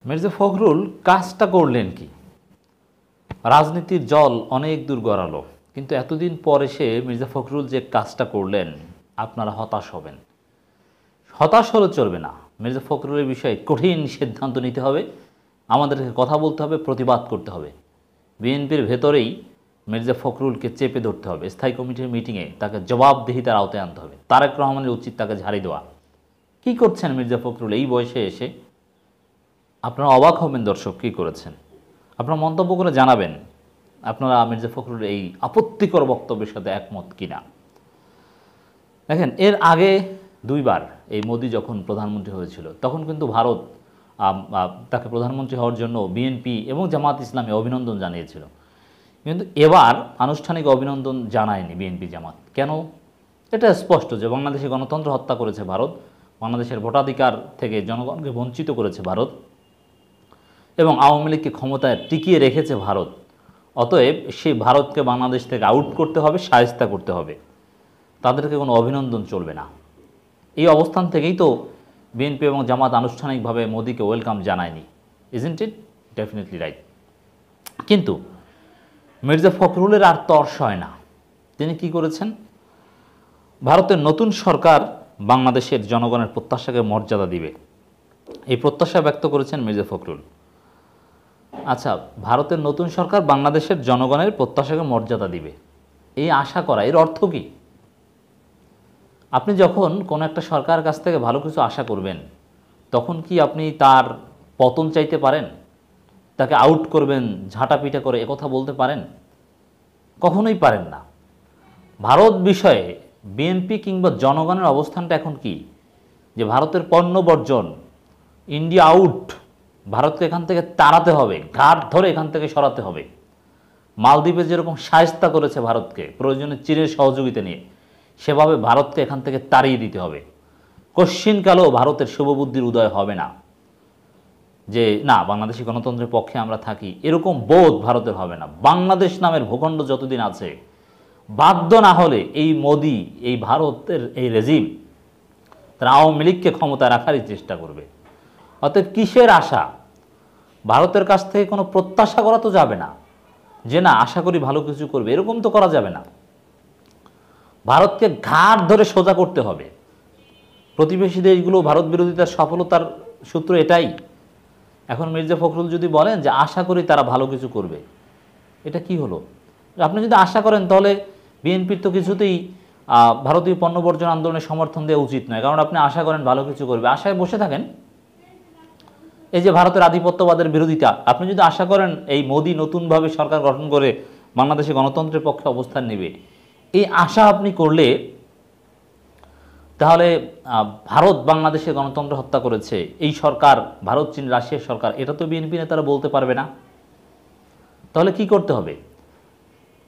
মির্জা ফখরুল কাজটা করলেন কি? রাজনীতির জল অনেক দূর গড়ালো, কিন্তু এতদিন পর এসে মির্জা ফখরুল যে কাজটা করলেন, আপনারা হতাশ হবেন। হতাশ হলে চলবে না। মির্জা ফখরুলের বিষয়ে কঠিন সিদ্ধান্ত নিতে হবে, আমাদেরকে কথা বলতে হবে, প্রতিবাদ করতে হবে। বিএনপির ভেতরেই মির্জা ফখরুলকে চেপে ধরতে হবে। স্থায়ী কমিটির মিটিংয়ে তাকে জবাবদিহিতার আওতায় আনতে হবে। তারেক রহমানের উচিত তাকে ঝাড়ি দেওয়া। কী করছেন মির্জা ফখরুল এই বয়সে এসে? আপনারা অবাক হবেন দর্শক, কী করেছেন। আপনারা মন্তব্য করে জানাবেন আপনারা মির্জা ফখরুলের এই আপত্তিকর বক্তব্যের সাথে একমত কিনা। দেখেন, এর আগে দুইবার এই মোদি যখন প্রধানমন্ত্রী হয়েছিল তখন কিন্তু ভারত তাকে প্রধানমন্ত্রী হওয়ার জন্য বিএনপি এবং জামাত ইসলামী অভিনন্দন জানিয়েছিল, কিন্তু এবার আনুষ্ঠানিক অভিনন্দন জানায়নি বিএনপি জামাত। কেন? এটা স্পষ্ট যে বাংলাদেশে গণতন্ত্র হত্যা করেছে ভারত, বাংলাদেশের ভোটাধিকার থেকে জনগণকে বঞ্চিত করেছে ভারত এবং আওয়ামী লীগকে ক্ষমতায় টিকিয়ে রেখেছে ভারত। অতএব সেই ভারতকে বাংলাদেশ থেকে আউট করতে হবে, শায়েস্তা করতে হবে, তাদেরকে কোনো অভিনন্দন চলবে না। এই অবস্থান থেকেই তো বিএনপি এবং জামাত আনুষ্ঠানিকভাবে মোদিকে ওয়েলকাম জানায়নি। Isn't it? Definitely right. কিন্তু মির্জা ফখরুলের আর তর্স হয় না। তিনি কি করেছেন? ভারতের নতুন সরকার বাংলাদেশের জনগণের প্রত্যাশাকে মর্যাদা দিবে, এই প্রত্যাশা ব্যক্ত করেছেন মির্জা ফখরুল। আচ্ছা, ভারতের নতুন সরকার বাংলাদেশের জনগণের প্রত্যাশাকে মর্যাদা দিবে, এই আশা করা, এর অর্থ কি? আপনি যখন কোনো একটা সরকারের কাছ থেকে ভালো কিছু আশা করবেন, তখন কি আপনি তার পতন চাইতে পারেন? তাকে আউট করবেন ঝাঁটাপিটা করে, একথা বলতে পারেন? কখনোই পারেন না। ভারত বিষয়ে বিএনপি কিংবা জনগণের অবস্থানটা এখন কি? যে ভারতের পণ্য বর্জন, ইন্ডিয়া আউট, ভারতকে এখান থেকে তাড়াতে হবে, ঘাট ধরে এখান থেকে সরাতে হবে। মালদ্বীপে যেরকম শায়েস্তা করেছে ভারতকে প্রয়োজনে চীনের সহযোগিতা নিয়ে, সেভাবে ভারতকে এখান থেকে তাড়িয়ে দিতে হবে। কশ্চিনকালেও ভারতের শুভবুদ্ধির উদয় হবে না যে না, বাংলাদেশি গণতন্ত্রের পক্ষে আমরা থাকি, এরকম বোধ ভারতের হবে না। বাংলাদেশ নামের ভূখণ্ড যতদিন আছে, বাধ্য না হলে এই মোদি, এই ভারতের এই রেজিম, তারা আওয়ামী লীগকে ক্ষমতায় রাখারই চেষ্টা করবে। অতএব কিসের আশা? ভারতের কাছ থেকে কোনো প্রত্যাশা করা তো যাবে না যে না আশা করি ভালো কিছু করবে, এরকম তো করা যাবে না। ভারতকে ঘাট ধরে সোজা করতে হবে। প্রতিবেশী দেশগুলো ভারত বিরোধিতার সফলতার সূত্র এটাই। এখন মির্জা ফখরুল যদি বলেন যে আশা করি তারা ভালো কিছু করবে, এটা কি হলো? আপনি যদি আশা করেন তাহলে বিএনপির তো কিছুতেই ভারতীয় পণ্য বর্জন আন্দোলনের সমর্থন দেওয়া উচিত নয়, কারণ আপনি আশা করেন ভালো কিছু করবে, আশায় বসে থাকেন। এই যে ভারতের আধিপত্যবাদের বিরোধিতা, আপনি যদি আশা করেন এই মোদি নতুনভাবে সরকার গঠন করে বাংলাদেশে গণতন্ত্রের পক্ষে অবস্থান নেবে, এই আশা আপনি করলে তাহলে ভারত বাংলাদেশে গণতন্ত্র হত্যা করেছে, এই সরকার ভারত, চীন, রাশিয়ার সরকার, এটা তো বিএনপি নেতারা বলতে পারবে না। তাহলে কি করতে হবে?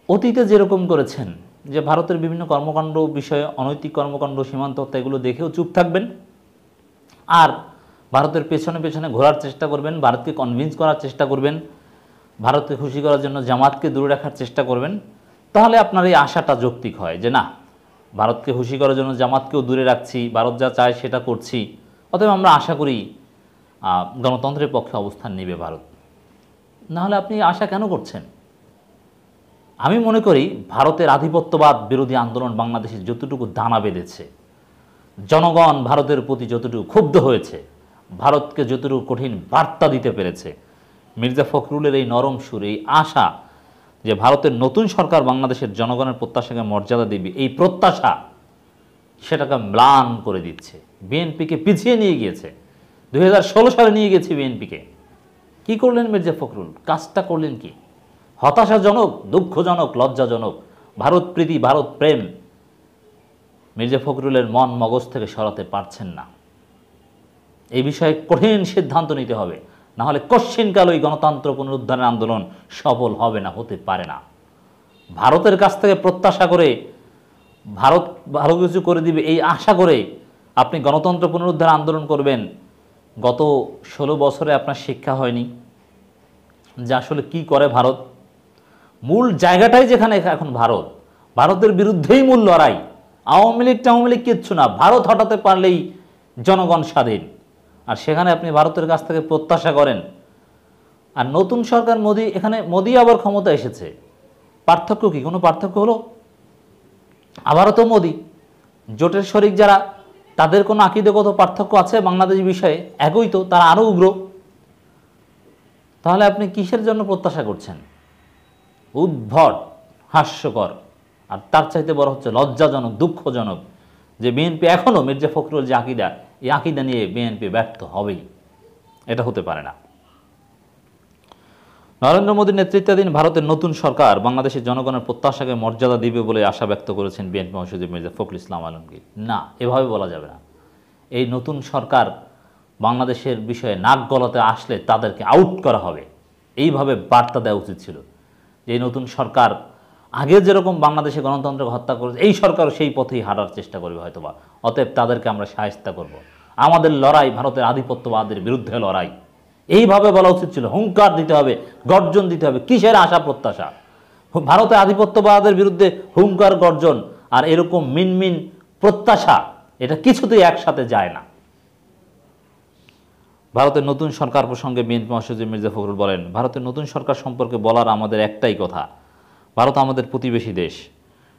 অতীতে যেরকম করেছেন যে ভারতের বিভিন্ন কর্মকাণ্ড বিষয়ে, অনৈতিক কর্মকাণ্ড, সীমান্ত হত্যা, এগুলো দেখেও চুপ থাকবেন, আর ভারতের পেছনে পেছনে ঘোরার চেষ্টা করবেন, ভারতকে কনভিন্স করার চেষ্টা করবেন, ভারতকে খুশি করার জন্য জামাতকে দূরে রাখার চেষ্টা করবেন। তাহলে আপনার এই আশাটা যৌক্তিক হয় যে না, ভারতকে খুশি করার জন্য জামাতকেও দূরে রাখছি, ভারত যা চায় সেটা করছি, অতএব আমরা আশা করি গণতন্ত্রের পক্ষে অবস্থান নেবে ভারত। নাহলে আপনি আশা কেন করছেন? আমি মনে করি ভারতের আধিপত্যবাদ বিরোধী আন্দোলন বাংলাদেশে যতটুকু দানা বেঁধেছে, জনগণ ভারতের প্রতি যতটুকু ক্ষুব্ধ হয়েছে, ভারতকে যতটুকু কঠিন বার্তা দিতে পেরেছে, মির্জা ফখরুলের এই নরম সুর, এই আশা যে ভারতের নতুন সরকার বাংলাদেশের জনগণের প্রত্যাশাকে মর্যাদা দিবে, এই প্রত্যাশা সেটাকে ম্লান করে দিচ্ছে, বিএনপিকে পিছিয়ে নিয়ে গিয়েছে। 2016 সালে নিয়ে গেছে বিএনপিকে। কি করলেন মির্জা ফখরুল? কাজটা করলেন কি? হতাশাজনক, দুঃখজনক, লজ্জাজনক। ভারত প্রীতি, ভারত প্রেম মির্জা ফখরুলের মন মগজ থেকে সরাতে পারছেন না। এই বিষয়ে কঠিন সিদ্ধান্ত নিতে হবে, না হলে কশ্চিনকাল ওই গণতন্ত্র পুনরুদ্ধারের আন্দোলন সফল হবে না, হতে পারে না। ভারতের কাছ থেকে প্রত্যাশা করে ভারত ভালো কিছু করে দিবে এই আশা করে আপনি গণতন্ত্র পুনরুদ্ধার আন্দোলন করবেন, গত 16 বছরে আপনার শিক্ষা হয়নি যে আসলে কি করে ভারত। মূল জায়গাটাই যেখানে এখন ভারত, ভারতের বিরুদ্ধেই মূল লড়াই। আওয়ামী লীগ কিচ্ছু না, ভারত হটাতে পারলেই জনগণ স্বাধীন। আর সেখানে আপনি ভারতের কাছ থেকে প্রত্যাশা করেন। আর নতুন সরকার মোদি, এখানে মোদি আবার ক্ষমতা এসেছে, পার্থক্য কি? কোনো পার্থক্য হলো? আবারও তো মোদি। জোটের শরিক যারা, তাদের কোনো আকীদাগত পার্থক্য আছে বাংলাদেশ বিষয়ে? একই তো, তারা আরও উগ্র। তাহলে আপনি কিসের জন্য প্রত্যাশা করছেন? উদ্ভট, হাস্যকর। আর তার চাইতে বড় হচ্ছে লজ্জাজনক, দুঃখজনক যে বিএনপি এখনও মির্জা ফখরুল যে আকীদা, এই আকীদা নিয়ে বিএনপি ব্যর্থ হবেই। এটা হতে পারে না। নরেন্দ্র মোদীর নেতৃত্বাধীন ভারতের নতুন সরকার বাংলাদেশের জনগণের প্রত্যাশাকে মর্যাদা দিবে বলে আশা ব্যক্ত করেছেন বিএনপি মহাসচিব মির্জা ফখরুল ইসলাম আলমগীর। না, এভাবে বলা যাবে না। এই নতুন সরকার বাংলাদেশের বিষয়ে নাক গলাতে আসলে তাদেরকে আউট করা হবে, এইভাবে বার্তা দেওয়া উচিত ছিল। যে এই নতুন সরকার আগে যেরকম বাংলাদেশে গণতন্ত্রকে হত্যা করেছে, এই সরকারও সেই পথেই হাঁটার চেষ্টা করবে হয়তোবা। অতএব তাদেরকে আমরা শায়েস্তা করব। আমাদের লড়াই ভারতের আধিপত্যবাদের বিরুদ্ধে লড়াই, এইভাবে বলা উচিত ছিল। হুঙ্কার দিতে হবে, গর্জন দিতে হবে। কিসের আশা প্রত্যাশা? ভারতের আধিপত্যবাদের বিরুদ্ধে হুঙ্কার, গর্জন আর এরকম মিনমিন প্রত্যাশা, এটা কিছুতেই একসাথে যায় না। ভারতের নতুন সরকার প্রসঙ্গে বিএনপি মহাসচিব মির্জা ফখরুল বলেন, ভারতের নতুন সরকার সম্পর্কে বলার আমাদের একটাই কথা, ভারত আমাদের প্রতিবেশী দেশ,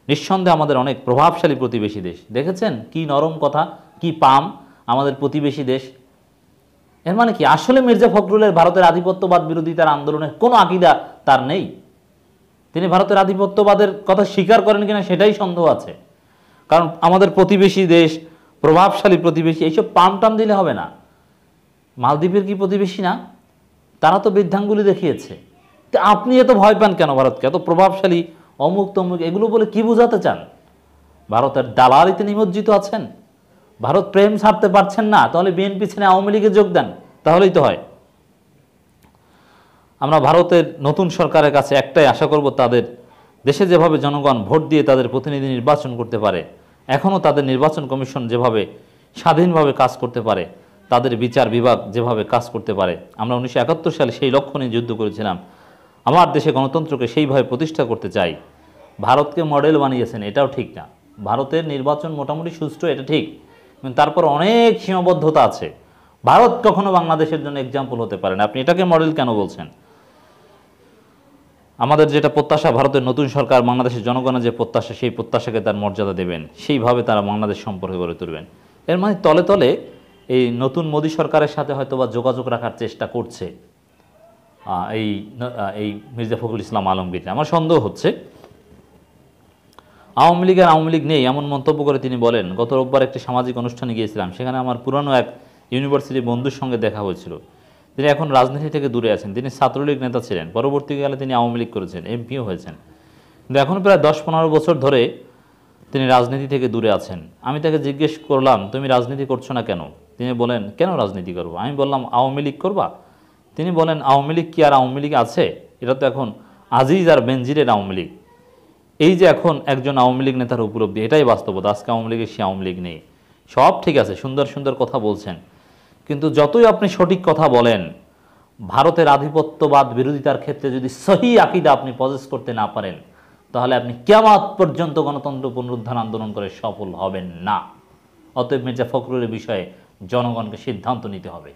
নিঃসন্দেহে আমাদের অনেক প্রভাবশালী প্রতিবেশী দেশ। দেখেছেন কি নরম কথা, কি পাম, আমাদের প্রতিবেশী দেশ। এর মানে কি আসলে মির্জা ফখরুলের ভারতের আধিপত্যবাদ বিরোধিতার আন্দোলনের কোনো আকীদা তার নেই? তিনি ভারতের আধিপত্যবাদের কথা স্বীকার করেন কিনা সেটাই সন্দেহ আছে। কারণ আমাদের প্রতিবেশী দেশ, প্রভাবশালী প্রতিবেশী, এইসব পাম টাম দিলে হবে না। মালদ্বীপের কি প্রতিবেশী না? তারা তো বৃদ্ধাঙ্গুলি দেখিয়েছে। তো আপনি এত ভয় পান কেন ভারতকে? এত প্রভাবশালী, অমুক তমুক এগুলো বলে কি বোঝাতে চান? ভারতের দালালিতে নিমজ্জিত আছেন, ভারত প্রেম ছাড়তে পারছেন না, তাহলে বিএনপি ছেড়ে আওয়ামী লীগে যোগ দেন, তাহলেই তো হয়। আমরা ভারতের নতুন সরকারের কাছে একটাই আশা করব, তাদের দেশে যেভাবে জনগণ ভোট দিয়ে তাদের প্রতিনিধি নির্বাচন করতে পারে, এখনও তাদের নির্বাচন কমিশন যেভাবে স্বাধীনভাবে কাজ করতে পারে, তাদের বিচার বিভাগ যেভাবে কাজ করতে পারে। আমরা 1971 সালে সেই লক্ষ্য নিয়ে যুদ্ধ করেছিলাম। আমার দেশে গণতন্ত্রকে সেইভাবে প্রতিষ্ঠা করতে চাই। ভারতকে মডেল বানিয়েছেন, এটাও ঠিক না। ভারতের নির্বাচন মোটামুটি সুষ্ঠু, এটা ঠিক, কিন্তু তারপর অনেক সীমাবদ্ধতা আছে। ভারত কখনো বাংলাদেশের জন্য এক্সাম্পল হতে পারে না। আপনি এটাকে মডেল কেন বলছেন? আমাদের যেটা প্রত্যাশা, ভারতের নতুন সরকার বাংলাদেশের জনগণের যে প্রত্যাশা, সেই প্রত্যাশাকে তার মর্যাদা দেবেন, সেইভাবে তারা বাংলাদেশ সম্পর্কে গড়ে তুলবেন। এর মানে তলে তলে এই নতুন মোদী সরকারের সাথে হয়তোবা যোগাযোগ রাখার চেষ্টা করছে এই মির্জা ফখরুল ইসলাম আলমগীর। আমার সন্দেহ হচ্ছে আওয়ামী লীগ আর আওয়ামী লীগ নেই এমন মন্তব্য করে তিনি বলেন, গত রোববার একটি সামাজিক অনুষ্ঠানে গিয়েছিলাম, সেখানে আমার পুরানো এক ইউনিভার্সিটির বন্ধুর সঙ্গে দেখা হয়েছিল। তিনি এখন রাজনীতি থেকে দূরে আছেন। তিনি ছাত্রলীগ নেতা ছিলেন, পরবর্তীকালে তিনি আওয়ামী লীগ করেছেন, এমপিও হয়েছেন, কিন্তু এখন প্রায় 10-15 বছর ধরে তিনি রাজনীতি থেকে দূরে আছেন। আমি তাকে জিজ্ঞেস করলাম, তুমি রাজনীতি করছো না কেন? তিনি বলেন, কেন রাজনীতি করবো? আমি বললাম, আওয়ামী লীগ করবা? তিনি বলেন, আওয়ামী লীগ কি আর আওয়ামী লীগ আছে? এটা তো এখন আজিজ আর বেনজিরের আওয়ামী লীগ। এই যে এখন একজন আওয়ামী লীগ নেতার উপলব্ধি, এটাই বাস্তবতা। আজকে আওয়ামী লীগের সে আওয়ামী লীগ নেই। সব ঠিক আছে, সুন্দর সুন্দর কথা বলছেন, কিন্তু যতই আপনি সঠিক কথা বলেন, ভারতের আধিপত্যবাদ বিরোধিতার ক্ষেত্রে যদি সহি আকীদা আপনি পজেস করতে না পারেন, তাহলে আপনি কিয়ামত পর্যন্ত গণতন্ত্র পুনরুদ্ধার আন্দোলন করে সফল হবেন না। অতএব মির্জা ফখরুলের বিষয়ে জনগণকে সিদ্ধান্ত নিতে হবে।